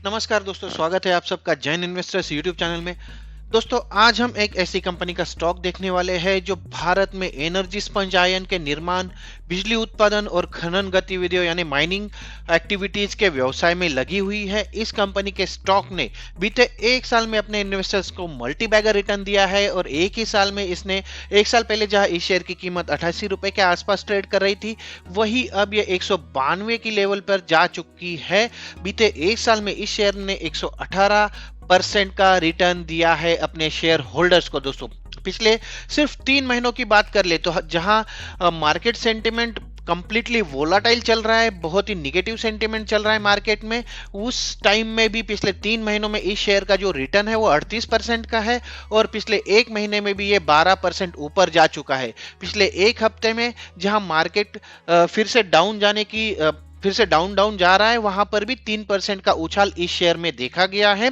नमस्कार दोस्तों, स्वागत है आप सबका जैन इन्वेस्टर्स यूट्यूब चैनल में। दोस्तों, आज हम एक ऐसी कंपनी का स्टॉक देखने वाले हैं जो भारत में एनर्जी स्पंज आयन के निर्माण, बिजली उत्पादन और खनन गतिविधियों यानी माइनिंग एक्टिविटीज के व्यवसाय में लगी हुई है। इस कंपनी के स्टॉक ने बीते एक साल में अपने इन्वेस्टर्स को मल्टी बैगर रिटर्न दिया है और एक ही साल में इसने एक साल पहले जहां इस शेयर की कीमत 88 रुपए के आसपास ट्रेड कर रही थी, वही अब ये 192 की लेवल पर जा चुकी है। बीते एक साल में इस शेयर ने 118% का रिटर्न दिया है अपने शेयर होल्डर्स को। दोस्तों, पिछले सिर्फ 3 महीनों की बात कर ले तो जहां मार्केट सेंटिमेंट कंप्लीटली वोलाटाइल चल रहा है, बहुत ही निगेटिव सेंटिमेंट चल रहा है मार्केट में, उस टाइम में भी पिछले 3 महीनों में इस शेयर का जो रिटर्न है वो 38% का है और पिछले एक महीने में भी ये 12% ऊपर जा चुका है। पिछले एक हफ्ते में जहां मार्केट फिर से डाउन डाउन जा रहा है, वहां पर भी 3% का उछाल इस शेयर में देखा गया है।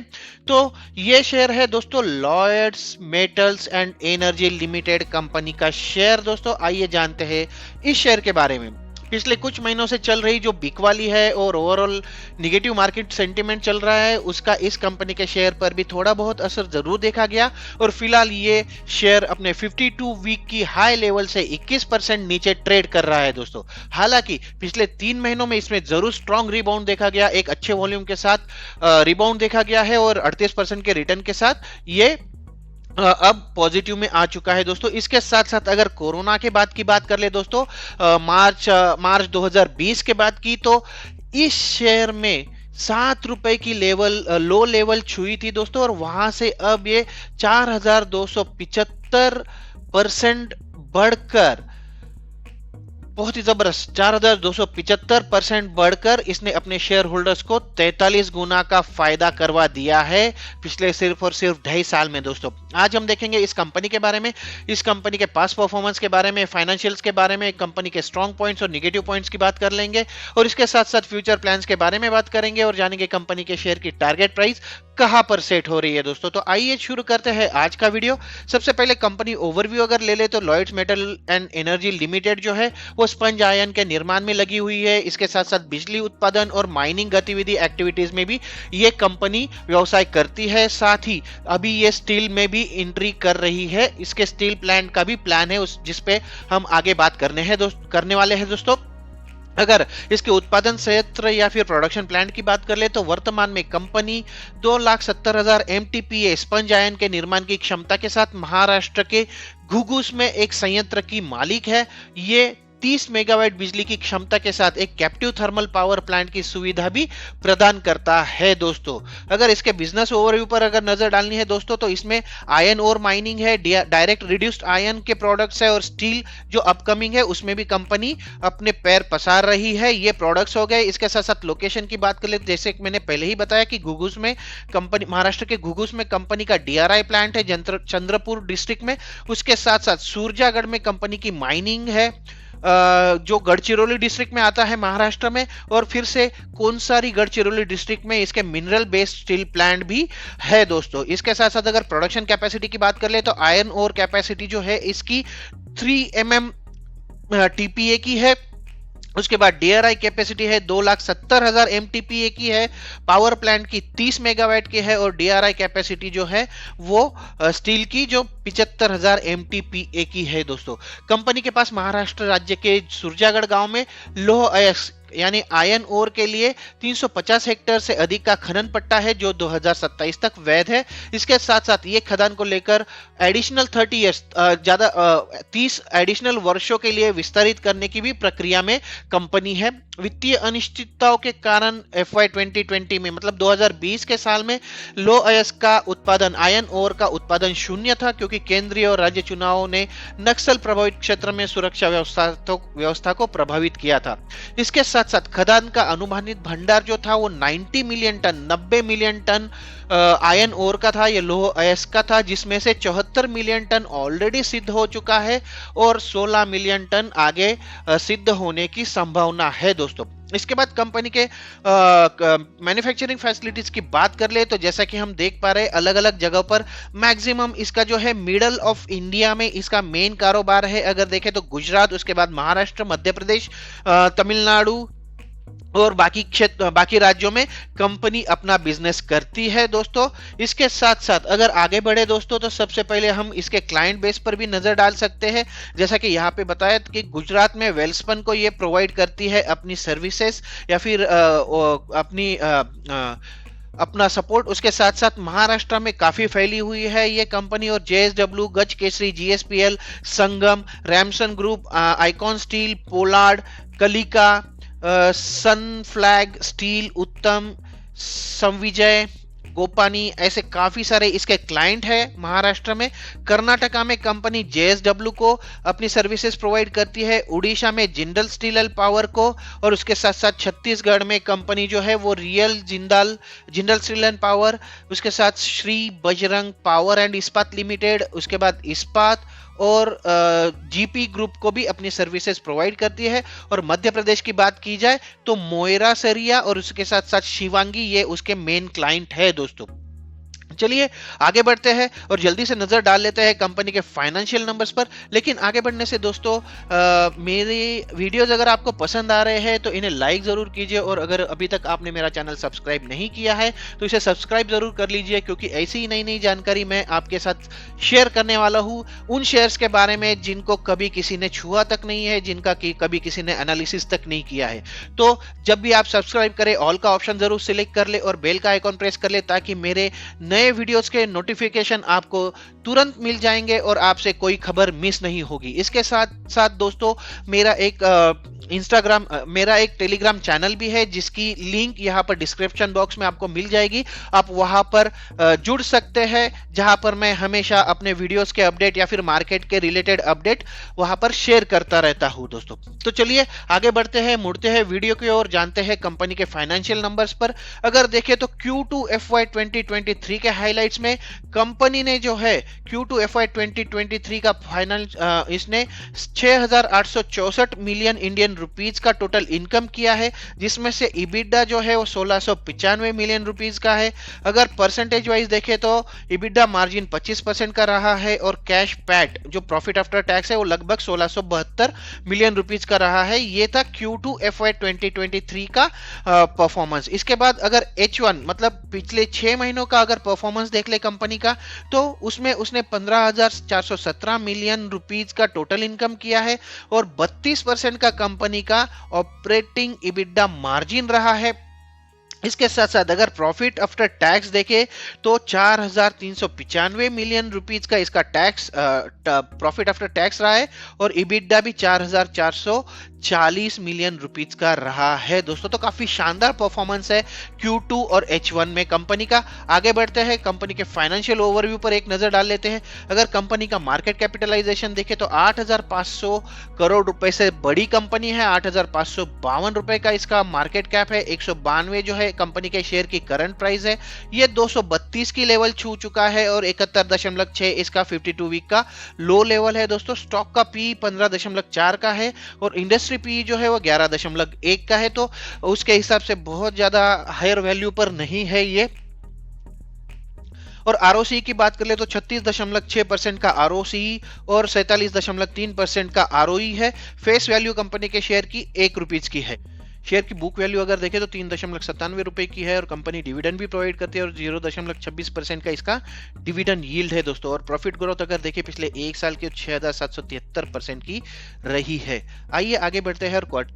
तो ये शेयर है दोस्तों Lloyds metals and energy limited company का शेयर। दोस्तों, आइए जानते हैं इस शेयर के बारे में। पिछले कुछ महीनों से चल रही जो बिकवाली है और ओवरऑल निगेटिव मार्केट सेंटीमेंट चल रहा है, उसका इस कंपनी के शेयर पर भी थोड़ा बहुत असर जरूर देखा गया और फिलहाल ये शेयर अपने 52 वीक की हाई लेवल से 21% नीचे ट्रेड कर रहा है। दोस्तों, हालांकि पिछले 3 महीनों में इसमें जरूर स्ट्रॉन्ग रिबाउंड देखा गया, एक अच्छे वॉल्यूम के साथ रिबाउंड देखा गया है और 38% के रिटर्न के साथ ये अब पॉजिटिव में आ चुका है। दोस्तों, इसके साथ साथ अगर कोरोना के बाद की बात कर ले दोस्तों, मार्च 2020 के बाद की, तो इस शेयर में 7 रुपए की लो लेवल छुई थी दोस्तों और वहां से अब ये 4275% बढ़कर, बहुत ही जबरदस्त 4275% बढ़कर इसने अपने शेयर होल्डर्स को 43 गुना का फायदा करवा दिया है पिछले सिर्फ और सिर्फ 2.5 साल में। दोस्तों, आज हम देखेंगे इस कंपनी के बारे में, इस कंपनी के पास परफॉर्मेंस के बारे में, फाइनेंशियल्स के बारे में, कंपनी के स्ट्रॉन्ग पॉइंट्स और नेगेटिव पॉइंट्स की बात कर लेंगे और इसके साथ साथ फ्यूचर प्लान्स के बारे में बात करेंगे और जानेंगे कंपनी के शेयर की टारगेट प्राइस कहां पर सेट हो रही है। दोस्तों, तो आइए शुरू करते हैं आज का वीडियो। सबसे पहले कंपनी ओवरव्यू अगर ले ले तो Lloyds metal and energy limited जो है वो स्पंज आयन के निर्माण में लगी हुई है। इसके साथ साथ बिजली उत्पादन और माइनिंग गतिविधि एक्टिविटीज में भी ये कंपनी व्यवसाय करती है। साथ ही अभी ये स्टील में भी एंट्री कर रही है। इसके स्टील प्लांट का भी प्लान है जिसपे हम आगे बात करने वाले हैं। दोस्तों, अगर इसके उत्पादन क्षेत्र या फिर प्रोडक्शन प्लांट की बात कर ले तो वर्तमान में कंपनी 2,70,000 MTPA स्पंज आयन के निर्माण की क्षमता के साथ महाराष्ट्र के घुघुस में एक संयंत्र की मालिक है। ये 30 मेगावाट बिजली की क्षमता के साथ एक कैप्टिव थर्मल पावर प्लांट की सुविधा भी प्रदान करता है। दोस्तों, अगर इसके बिजनेस ओवरव्यू पर अगर नजर डालनी है दोस्तों, तो इसमें आयन और माइनिंग है, डायरेक्ट रिड्यूस्ड आयन के प्रोडक्ट्स है और स्टील जो अपकमिंग है उसमें भी कंपनी अपने पैर पसार रही है। ये प्रोडक्ट्स हो गए। इसके साथ साथ लोकेशन की बात कर ले, जैसे मैंने पहले ही बताया कि घुघुस में कंपनी, महाराष्ट्र के घुघुस में कंपनी का DRI प्लांट है चंद्रपुर डिस्ट्रिक्ट में। उसके साथ साथ सूरजागढ़ में कंपनी की माइनिंग है जो गढ़चिरौली डिस्ट्रिक्ट में आता है महाराष्ट्र में, और फिर से कोनसारी गढ़चिरौली डिस्ट्रिक्ट में इसके मिनरल बेस्ड स्टील प्लांट भी है। दोस्तों, इसके साथ साथ अगर प्रोडक्शन कैपेसिटी की बात कर ले तो आयरन ओर कैपेसिटी जो है इसकी 3 mm TPA की है। उसके बाद DRI कैपेसिटी है 2,70,000 MTPA की है, पावर प्लांट की 30 मेगावाट की है और DRI कैपेसिटी जो है वो स्टील की जो 75,000 MTPA की है। दोस्तों, कंपनी के पास महाराष्ट्र राज्य के सुरजागढ़ गांव में लौह अयस्क यानी आयन ओर के लिए 350 हेक्टेयर से अधिक का खनन पट्टा है जो 2027 तक वैध है। इसके साथ साथ ये खदान को लेकर एडिशनल 30 ईयर्स 30 एडिशनल वर्षों के लिए विस्तारित करने की भी प्रक्रिया में कंपनी है। वित्तीय अनिश्चितताओं के कारण FY 2020 में, मतलब 2020 के साल में लौह अयस्क का उत्पादन, आयन ओर का उत्पादन शून्य था क्योंकि केंद्रीय और राज्य चुनावों ने नक्सल प्रभावित क्षेत्र में सुरक्षा व्यवस्था को प्रभावित किया था। इसके साथ साथ खदान का अनुमानित भंडार जो था वो 90 मिलियन टन आयन ओर का था, ये लौह अयस्क का था, जिसमें से 74 मिलियन टन ऑलरेडी सिद्ध हो चुका है और 16 मिलियन टन आगे सिद्ध होने की संभावना है। दोस्तों, इसके बाद कंपनी के मैन्युफैक्चरिंग फैसिलिटीज की बात कर ले तो जैसा कि हम देख पा रहे हैं अलग अलग जगह पर मैक्सिमम इसका जो है मिडल ऑफ इंडिया में इसका मेन कारोबार है। अगर देखें तो गुजरात, उसके बाद महाराष्ट्र, मध्य प्रदेश, तमिलनाडु, और बाकी राज्यों में कंपनी अपना बिजनेस करती है दोस्तों। इसके साथ साथ अगर आगे बढ़े दोस्तों, तो सबसे पहले हम इसके क्लाइंट बेस पर भी नजर डाल सकते हैं। जैसा कि यहाँ पे बताया कि गुजरात में वेल्सपन को ये प्रोवाइड करती है अपनी सर्विसेज या फिर अपना सपोर्ट। उसके साथ साथ महाराष्ट्र में काफी फैली हुई है ये कंपनी, और JSW, Gaj Kesari, GSPL, Sangam, Ramson group, Icon steel, पोलार्ड, Kalika, Sunflag steel, Uttam, Sanvijay, Gopani, ऐसे काफी सारे इसके क्लाइंट है महाराष्ट्र में। कर्नाटका में कंपनी जेएसडब्ल्यू को अपनी सर्विसेज प्रोवाइड करती है, उड़ीसा में जिंदल स्टील एंड पावर को, और उसके साथ साथ छत्तीसगढ़ में कंपनी जो है वो real Jindal steel and power, उसके साथ श्री बजरंग पावर एंड इस्पात लिमिटेड, उसके बाद इस्पात और जीपी ग्रुप को भी अपनी सर्विसेज प्रोवाइड करती है। और मध्य प्रदेश की बात की जाए तो मोयरा सरिया और उसके साथ साथ शिवांगी, ये उसके मेन क्लाइंट है दोस्तों। चलिए आगे बढ़ते हैं और जल्दी से नजर डाल लेते हैं कंपनी के फाइनेंशियल नंबर्स पर। लेकिन आगे बढ़ने से दोस्तों, मेरी वीडियोस अगर आपको पसंद आ रहे हैं तो इन्हें लाइक जरूर कीजिए, और अगर अभी तक आपने मेरा चैनल सब्सक्राइब नहीं किया है तो इसे सब्सक्राइब जरूर कर लीजिए, क्योंकि ऐसी ही नई नई जानकारी मैं आपके साथ शेयर करने वाला हूं, उन शेयर्स के बारे में जिनको कभी किसी ने छुआ तक नहीं है, जिनका कभी किसी ने एनालिसिस तक नहीं किया है। तो जब भी आप सब्सक्राइब करें, ऑल का ऑप्शन जरूर सिलेक्ट कर ले और बेल का आइकॉन प्रेस कर ले, ताकि मेरे नए वीडियोस के नोटिफिकेशन आपको तुरंत मिल जाएंगे और आपसे कोई खबर मिस नहीं होगी। इसके साथ साथ दोस्तों, मेरा एक टेलीग्राम चैनल भी है, जिसकी लिंक यहां पर डिस्क्रिप्शन बॉक्स में आपको मिल जाएगी। आप वहां पर जुड़ सकते हैं, जहां पर मैं हमेशा अपने वीडियोस के अपडेट या फिर मार्केट के रिलेटेड अपडेट वहां पर शेयर करता रहता हूं दोस्तों। तो चलिए आगे बढ़ते हैं, मुड़ते हैं वीडियो की ओर, जानते हैं कंपनी के फाइनेंशियल नंबर्स पर। अगर देखें तो Q2 FY 2023 के हाइलाइट्स में कंपनी ने जो है Q2 FY 2023 का फाइनेंस इसने 6,864 मिलियन इंडियन रुपीज का टोटल इनकम किया है, जिसमें से इबिडा जो है वो 1695 मिलियन रुपीज का है। अगर परसेंटेज वाइज देखें तो इबिडा मार्जिन 25% का रहा है, और कैश पैट जो प्रॉफिट आफ्टर टैक्स है वो लगभग 1672 मिलियन रुपीज का रहा है। ये था Q2 FY 2023 का परफॉर्मेंस। इसके बाद अगर H1 मतलब पिछले 6 महीनों का अगर परफॉर्मेंस देख ले कंपनी का, तो उसमें उसने 15,417 मिलियन रुपीज का टोटल इनकम किया है, और 32% का कंपनी का ऑपरेटिंग इबिडा मार्जिन रहा है। इसके साथ साथ अगर प्रॉफिट आफ्टर टैक्स देखें तो 4,395 मिलियन रुपीज का इसका टैक्स प्रॉफिट आफ्टर टैक्स रहा है, और इबिडा भी 4,440 मिलियन रुपीज का रहा है दोस्तों। तो काफी शानदार परफॉर्मेंस है Q2 और H1 में कंपनी का। आगे बढ़ते हैं, कंपनी के फाइनेंशियल ओवरव्यू पर एक नजर डाल लेते हैं। अगर कंपनी का मार्केट कैपिटलाइजेशन देखें तो 8,500 करोड़ रुपए से बड़ी कंपनी है, 8,552 रुपए का इसका मार्केट कैप है। 192 जो है कंपनी के शेयर की करंट प्राइस है, ये 232 की लेवल छू चुका है, और 71.6 इसका 52 वीक का लो लेवल है दोस्तों। स्टॉक का पी 15.4 का है, और इंडस्ट्री पी जो है वो 11.1 का है, तो उसके हिसाब से बहुत ज्यादा हायर वैल्यू पर नहीं है ये। और आरओसी की बात कर ले तो 36.6% का आरओसी और 47.3% का आरओई है। फेस वैल्यू कंपनी के शेयर की 1 रुपीज की है। शेयर की बुक वैल्यू अगर देखें तो 3.97 रुपए की है, और कंपनी डिविडेंड भी प्रोवाइड करती है, और 0.26% का इसका डिविडेंड यील्ड है दोस्तों। और प्रॉफिट ग्रोथ अगर देखें पिछले एक साल के 6,773% की रही है। आइए आगे बढ़ते हैं और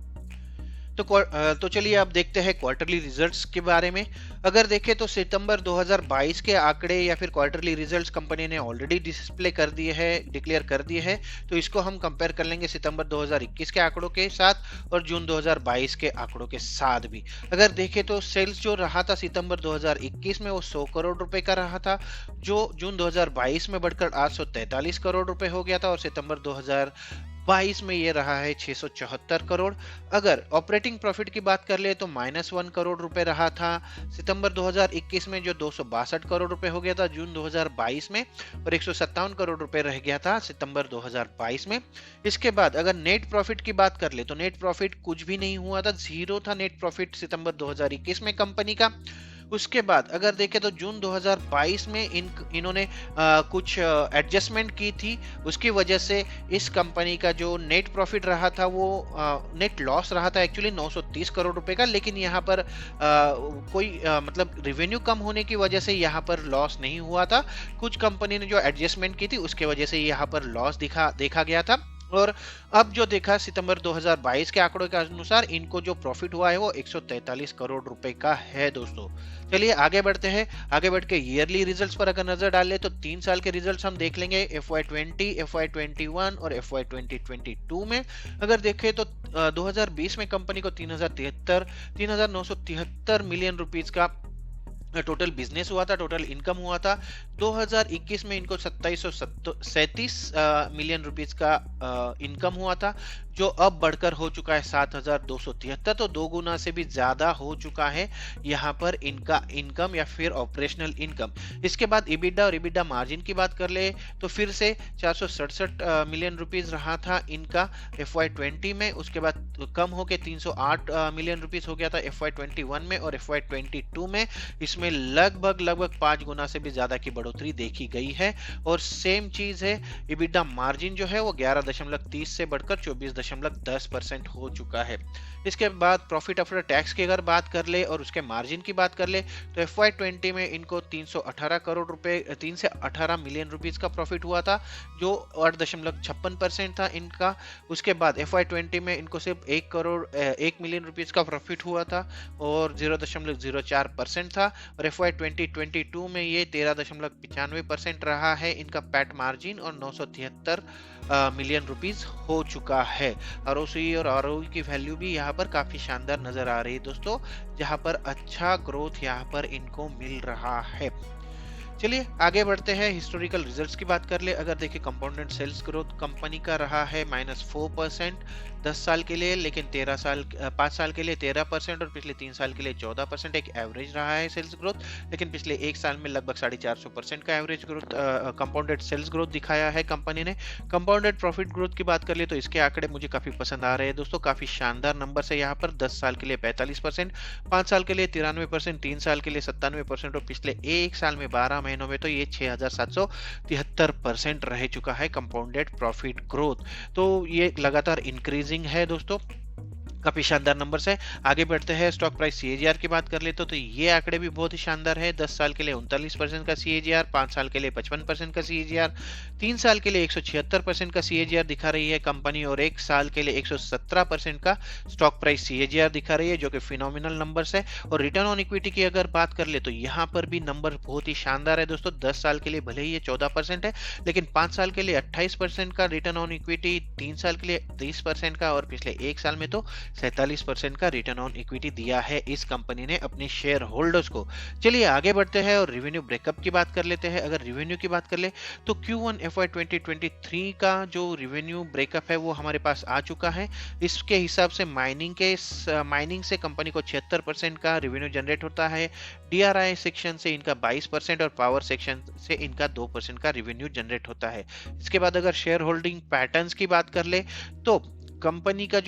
तो चलिए अब देखते हैं क्वार्टरली रिजल्ट्स के बारे में। अगर देखें तो सितंबर 2022 के आंकड़े या फिर क्वार्टरली रिजल्ट्स कंपनी ने ऑलरेडी डिक्लेयर कर दिए हैं, तो इसको हम कंपेयर कर लेंगे सितंबर 2021 के आंकड़ों के साथ और जून 2022 के आंकड़ों के साथ भी। अगर देखें तो सेल्स जो रहा था सितंबर 2021 में वो 100 करोड़ रुपए का रहा था, जो जून 2022 में बढ़कर 843 करोड़ रुपए हो गया था, और सितंबर 2022 में ये रहा है 674 करोड़। अगर ऑपरेटिंग प्रॉफिट की बात कर ले तो -1 करोड़ रुपए रहा था सितंबर 2021 में, जो 262 करोड़ रुपए हो गया था जून 2022 में, और 157 करोड़ रुपए रह गया था सितंबर 2022 में। इसके बाद अगर नेट प्रॉफिट की बात कर ले तो नेट प्रॉफिट कुछ भी नहीं हुआ था, जीरो था नेट प्रॉफिट सितंबर 2021 में कंपनी का। उसके बाद अगर देखें तो जून 2022 में इन्होंने कुछ एडजस्टमेंट की थी, उसकी वजह से इस कंपनी का जो नेट प्रॉफिट रहा था वो नेट लॉस रहा था एक्चुअली 930 करोड़ रुपए का, लेकिन यहाँ पर कोई मतलब रिवेन्यू कम होने की वजह से यहाँ पर लॉस नहीं हुआ था। कुछ कंपनी ने जो एडजस्टमेंट की थी उसके वजह से यहाँ पर लॉस देखा गया था। और अब जो देखा सितंबर 2022 के आंकड़ों के अनुसार इनको जो प्रॉफिट हुआ है वो 143 करोड़ रुपए का है दोस्तों। चलिए आगे बढ़ते हैं। आगे बढ़ के ईयरली रिजल्ट्स पर अगर नजर डालें तो 3 साल के रिजल्ट्स हम देख लेंगे, FY20, FY21 और FY2022 में। अगर देखें तो 2020 में कंपनी को 3,973 मिलियन रुपीज का टोटल बिजनेस हुआ था, टोटल इनकम हुआ था। 2021 में इनको 2737 मिलियन रुपीस का इनकम हुआ था, जो अब बढ़कर हो चुका है 7273, तो 2 गुना से भी ज्यादा हो चुका है यहाँ पर इनका इनकम या फिर ऑपरेशनल इनकम। इसके बाद इबिडा और इबिडा मार्जिन की बात कर ले तो फिर से 467 मिलियन रुपीस रहा था इनका FY20 में, उसके बाद कम होके 308 मिलियन रुपीस हो गया था FY21 में, और FY22 में इसमें लगभग 5 गुना से भी ज्यादा की बढ़ोतरी देखी गई है। और सेम चीज है, इबिडा मार्जिन जो है वो 11.30 से बढ़कर 24.10% हो चुका है। इसके बाद प्रॉफिट आफ्टर टैक्स की अगर बात कर ले और उसके मार्जिन की बात कर ले तो FY20 में इनको 318 करोड़ रुपए 3 से 18 मिलियन रुपीस का प्रॉफिट हुआ था, जो 8.56% था इनका। उसके बाद FY20 में इनको सिर्फ 1 मिलियन रुपीस का प्रॉफिट हुआ था और 0.04% था, और FY2022 में ये 13.95% रहा है इनका पैट मार्जिन, और 973 मिलियन रुपीस हो चुका है। ROCE और ROE की वैल्यू भी यहाँ पर काफी शानदार नजर आ रही है दोस्तों, जहाँ पर अच्छा ग्रोथ यहाँ पर इनको मिल रहा है। चलिए आगे बढ़ते हैं, हिस्टोरिकल रिजल्ट्स की बात कर ले। अगर देखिए कंपाउंडेड सेल्स ग्रोथ कंपनी का रहा है -4% 10 साल के लिए, लेकिन 5 साल के लिए 13% और पिछले 3 साल के लिए 14% एक एवरेज रहा है सेल्स ग्रोथ। लेकिन पिछले 1 साल में लगभग 450% का average growth compounded sales growth दिखाया है कंपनी ने। कंपाउंडेड प्रॉफिट ग्रोथ की बात कर ले तो इसके आंकड़े मुझे काफी पसंद आ रहे हैं दोस्तों, काफी शानदार नंबर है यहाँ पर। 10 साल के लिए 45%, 5 साल के लिए 93%, 3 साल के लिए 97% और पिछले 1 साल में 12 महीनों में तो ये 6773% रह चुका है कंपाउंडेड प्रॉफिट ग्रोथ। तो ये लगातार इंक्रीजिंग है दोस्तों, काफी शानदार नंबर्स है। आगे बढ़ते हैं, स्टॉक प्राइस CAGR की बात कर ले तो ये आंकड़े भी बहुत ही शानदार है। 10 साल के लिए 39% का CAGR, 5 साल के लिए 55% का CAGR, 3 साल के लिए 176% का CAGR दिखा रही है कंपनी, और 1 साल के लिए 117% का स्टॉक प्राइस CAGR दिखा रही है, जो कि फिनोमिनल नंबर्स है। और रिटर्न ऑन इक्विटी की अगर बात कर ले तो यहाँ पर भी नंबर बहुत ही शानदार है दोस्तों। 10 साल के लिए भले ही ये 14% है, लेकिन 5 साल के लिए 28% का रिटर्न ऑन इक्विटी, 3 साल के लिए 30% का, और पिछले 1 साल में तो 47% का रिटर्न ऑन इक्विटी दिया है इस कंपनी ने अपने शेयर होल्डर्स को। चलिए आगे बढ़ते हैं और रिवेन्यू ब्रेकअप की बात कर लेते हैं। अगर रिवेन्यू की बात कर ले तो Q1 FY 2023 का जो रिवेन्यू ब्रेकअप है वो हमारे पास आ चुका है। इसके हिसाब से माइनिंग से कंपनी को 76% का रिवेन्यू जनरेट होता है, DRI सेक्शन से इनका 22% और पावर सेक्शन से इनका 2% का रिवेन्यू जनरेट होता है। इसके बाद अगर शेयर होल्डिंग पैटर्न्स की बात कर ले तो कंपनी के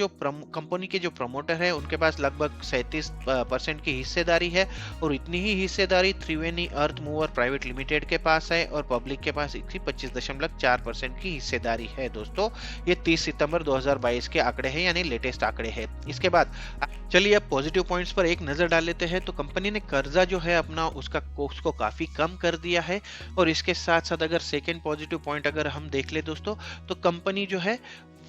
जो प्रमोटर है उनके पास लगभग 37% की हिस्सेदारी है, और इतनी ही हिस्सेदारी त्रिवेणी अर्थ मूवर प्राइवेट लिमिटेड के पास है, और पब्लिक के पास 25.4% की हिस्सेदारी है दोस्तों। ये 30 सितंबर 2022 के आंकड़े हैं, यानी लेटेस्ट आंकड़े हैं। इसके बाद चलिए अब पॉजिटिव पॉइंट्स पर एक नजर डाल लेते हैं। तो कंपनी ने कर्जा जो है अपना उसको काफी कम कर दिया है, और इसके साथ साथ अगर सेकेंड पॉजिटिव पॉइंट अगर हम देख ले दोस्तों तो कंपनी जो है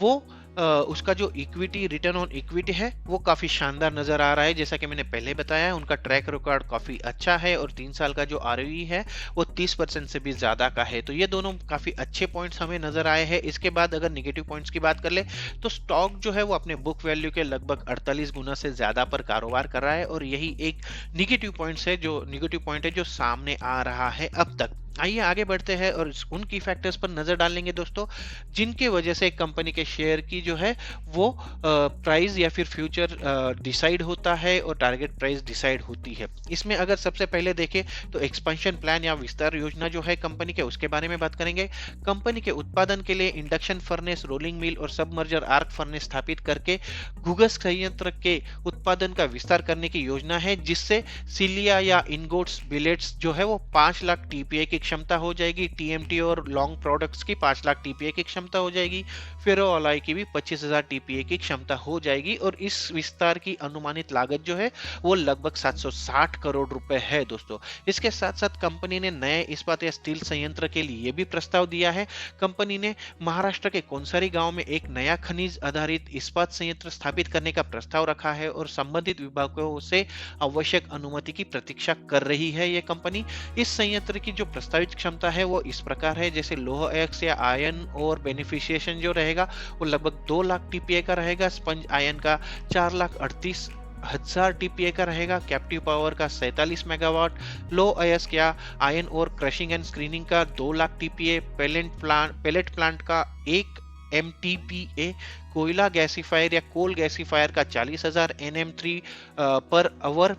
वो उसका जो इक्विटी रिटर्न ऑन इक्विटी है वो काफी शानदार नजर आ रहा है। जैसा कि मैंने पहले बताया, उनका ट्रैक रिकॉर्ड काफी अच्छा है, और 3 साल का जो ROE है वो 30% से भी ज्यादा का है। तो ये दोनों काफी अच्छे पॉइंट्स हमें नजर आए हैं। इसके बाद अगर निगेटिव पॉइंट्स की बात कर ले तो स्टॉक जो है वो अपने बुक वैल्यू के लगभग 48 गुना से ज्यादा पर कारोबार कर रहा है, और यही एक निगेटिव पॉइंट है जो सामने आ रहा है अब तक। आइए आगे बढ़ते हैं और उन की फैक्टर्स पर नजर डालेंगे दोस्तों, जिनकी वजह से कंपनी के शेयर की जो है वो प्राइस या फिर फ्यूचर डिसाइड होता है और टारगेट प्राइस डिसाइड होती है। इसमें अगर सबसे पहले देखें तो एक्सपेंशन प्लान या विस्तार योजना जो है कंपनी के, उसके बारे में बात करेंगे। कंपनी के उत्पादन के लिए इंडक्शन फर्नेस, रोलिंग मिल और सबमर्जर आर्क फर्नेस स्थापित करके घुघस संयंत्र के उत्पादन का विस्तार करने की योजना है, जिससे सिलिया या इनगोट्स बिलेट्स जो है वो 5 लाख टीपीए की क्षमता हो जाएगी। टीएमटी और लॉन्ग प्रोडक्ट्स की 5 लाख टीपीए की क्षमता हो जाएगी। फेरो अलॉय की भी 25,000 टीपीए की क्षमता हो जाएगी। और इस विस्तार की अनुमानित लागत जो है वो लगभग 760 करोड़ रुपए है दोस्तों। इसके साथ साथ कंपनी ने नए इस्पात या स्टील संयंत्र के लिए भी प्रस्ताव दिया है। कंपनी ने महाराष्ट्र के कोनसारी गांव में एक नया खनिज आधारित इस्पात संयंत्र स्थापित करने का प्रस्ताव रखा है और संबंधित विभागों से आवश्यक अनुमति की प्रतीक्षा कर रही है ये कंपनी। इस संयंत्र की जो प्रस्तावित क्षमता है वो इस प्रकार है, जैसे लोह अयस्क या आयन और बेनिफिशिएशन जो रहेगा वो लगभग 2 लाख टीपीए का रहेगा। स्पंज आयन का 4,38,000 टीपीए का रहेगा। कैप्टिव पावर का 47 मेगावाट। लो अयस्क या आयन और क्रशिंग एंड स्क्रीनिंग का 2 लाख टीपीए। पेलेट प्लांट का 1 MTPA। कोयला गैसीफायर या कोल गैसीफायर का 40,000 NM3 पर आवर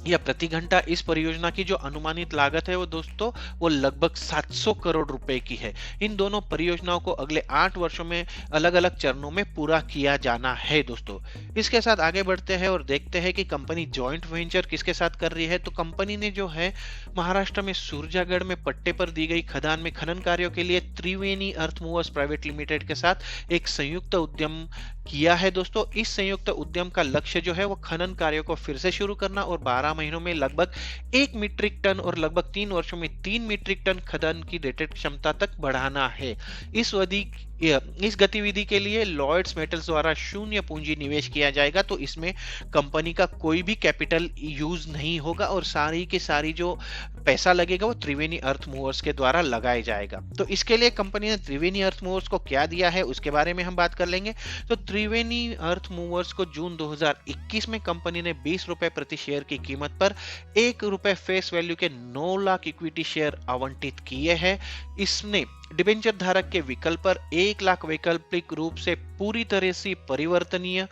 या प्रति घंटा। इस परियोजना की जो अनुमानित लागत है वो दोस्तों वो लगभग 700 करोड़ रुपए की है। इन दोनों परियोजनाओं को अगले 8 वर्षों में अलग अलग चरणों में पूरा किया जाना है दोस्तों। इसके साथ आगे बढ़ते हैं और देखते हैं कि कंपनी जॉइंट वेंचर किसके साथ कर रही है। तो कंपनी ने जो है महाराष्ट्र में सुरजागढ़ में पट्टे पर दी गई खदान में खनन कार्यों के लिए त्रिवेणी अर्थ मूवर्स प्राइवेट लिमिटेड के साथ एक संयुक्त उद्यम किया है दोस्तों। इस संयुक्त उद्यम का लक्ष्य जो है वो खनन कार्यों को फिर से शुरू करना और 12 महीनों में लगभग 1 मीट्रिक टन और लगभग 3 वर्षों में 3 मीट्रिक टन खदान की रेटेड क्षमता तक बढ़ाना है। इस गतिविधि के लिए लॉयड्स मेटल्स द्वारा शून्य पूंजी निवेश किया जाएगा। तो इसमें कंपनी का कोई भी कैपिटल यूज नहीं होगा और सारी की सारी जो पैसा लगेगा वो त्रिवेणी अर्थ मूवर्स के द्वारा लगाया जाएगा। तो इसके लिए कंपनी ने त्रिवेणी अर्थ मूवर्स को क्या दिया है उसके बारे में हम बात कर लेंगे। तो त्रिवेणी अर्थ मूवर्स को जून 2021 में कंपनी ने 20 रुपए प्रति शेयर की कीमत पर 1 रुपए फेस वैल्यू के 9 लाख इक्विटी शेयर आवंटित किए हैं। इसने डिबेंचर धारक के विकल्प पर 1 लाख वैकल्पिक रूप से पूरी तरह से परिवर्तनीय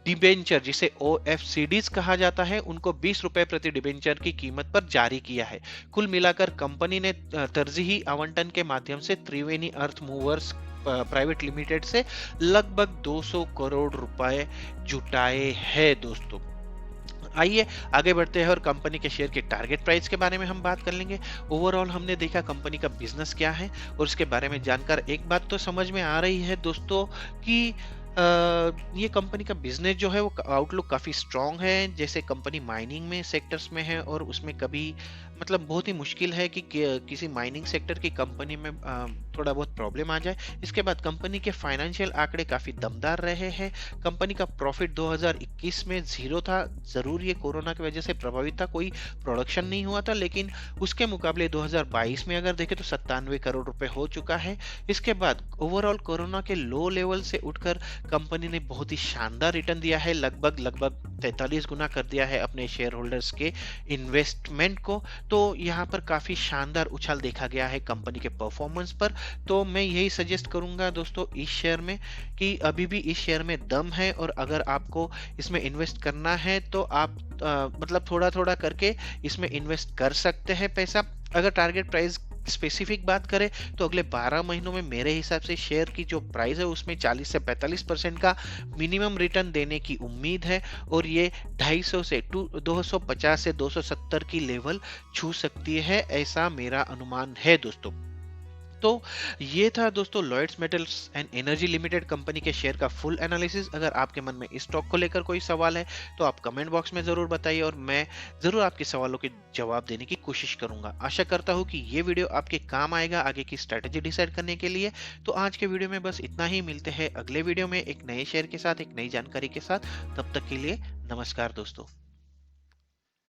डिबेंचर, जिसे OFCDs कहा जाता है, उनको 20 रुपए प्रति डिबेंचर की कीमत पर जारी किया है। कुल मिलाकर कंपनी ने तरजीही आवंटन के माध्यम से त्रिवेणी अर्थ मूवर्स प्राइवेट लिमिटेड से लगभग 200 करोड़ रुपए जुटाए हैं दोस्तों। आइए आगे बढ़ते हैं और कंपनी के शेयर के टारगेट प्राइस के बारे में हम बात कर लेंगे। ओवरऑल हमने देखा कंपनी का बिजनेस क्या है और उसके बारे में जानकर एक बात तो समझ में आ रही है दोस्तों कि ये कंपनी का बिजनेस जो है वो आउटलुक काफ़ी स्ट्रांग है। जैसे कंपनी माइनिंग में सेक्टर्स में है और उसमें कभी मतलब बहुत ही मुश्किल है कि किसी माइनिंग सेक्टर की कंपनी में थोड़ा बहुत प्रॉब्लम आ जाए। इसके बाद कंपनी के फाइनेंशियल आंकड़े काफ़ी दमदार रहे हैं। कंपनी का प्रॉफिट 2021 में 0 था। ज़रूर ये कोरोना की वजह से प्रभावित था, कोई प्रोडक्शन नहीं हुआ था, लेकिन उसके मुकाबले 2022 में अगर देखें तो 97 करोड़ रुपए हो चुका है। इसके बाद ओवरऑल कोरोना के लो लेवल से उठकर कंपनी ने बहुत ही शानदार रिटर्न दिया है। लगभग 43 गुना कर दिया है अपने शेयर होल्डर्स के इन्वेस्टमेंट को। तो यहाँ पर काफी शानदार उछाल देखा गया है कंपनी के परफॉर्मेंस पर। तो मैं यही सजेस्ट करूंगा दोस्तों इस शेयर में कि अभी भी इस शेयर में दम है और अगर आपको इसमें इन्वेस्ट करना है तो आप मतलब थोड़ा थोड़ा करके इसमें इन्वेस्ट कर सकते हैं पैसा। अगर टारगेट प्राइस स्पेसिफिक बात करें तो अगले 12 महीनों में मेरे हिसाब से शेयर की जो प्राइस है उसमें 40 से 45% का मिनिमम रिटर्न देने की उम्मीद है और ये 250 से 250 से 270 की लेवल छू सकती है, ऐसा मेरा अनुमान है दोस्तों। तो ये था दोस्तों Lloyds metals and energy limited company के शेयर का फुल एनालिसिस। अगर आपके मन में इस स्टॉक को लेकर कोई सवाल है तो आप कमेंट बॉक्स में जरूर बताइए और मैं जरूर आपके सवालों के जवाब देने की कोशिश करूंगा। आशा करता हूं कि ये वीडियो आपके काम आएगा आगे की स्ट्रेटेजी डिसाइड करने के लिए। तो आज के वीडियो में बस इतना ही। मिलते हैं अगले वीडियो में एक नए शेयर के साथ, एक नई जानकारी के साथ। तब तक के लिए नमस्कार दोस्तों।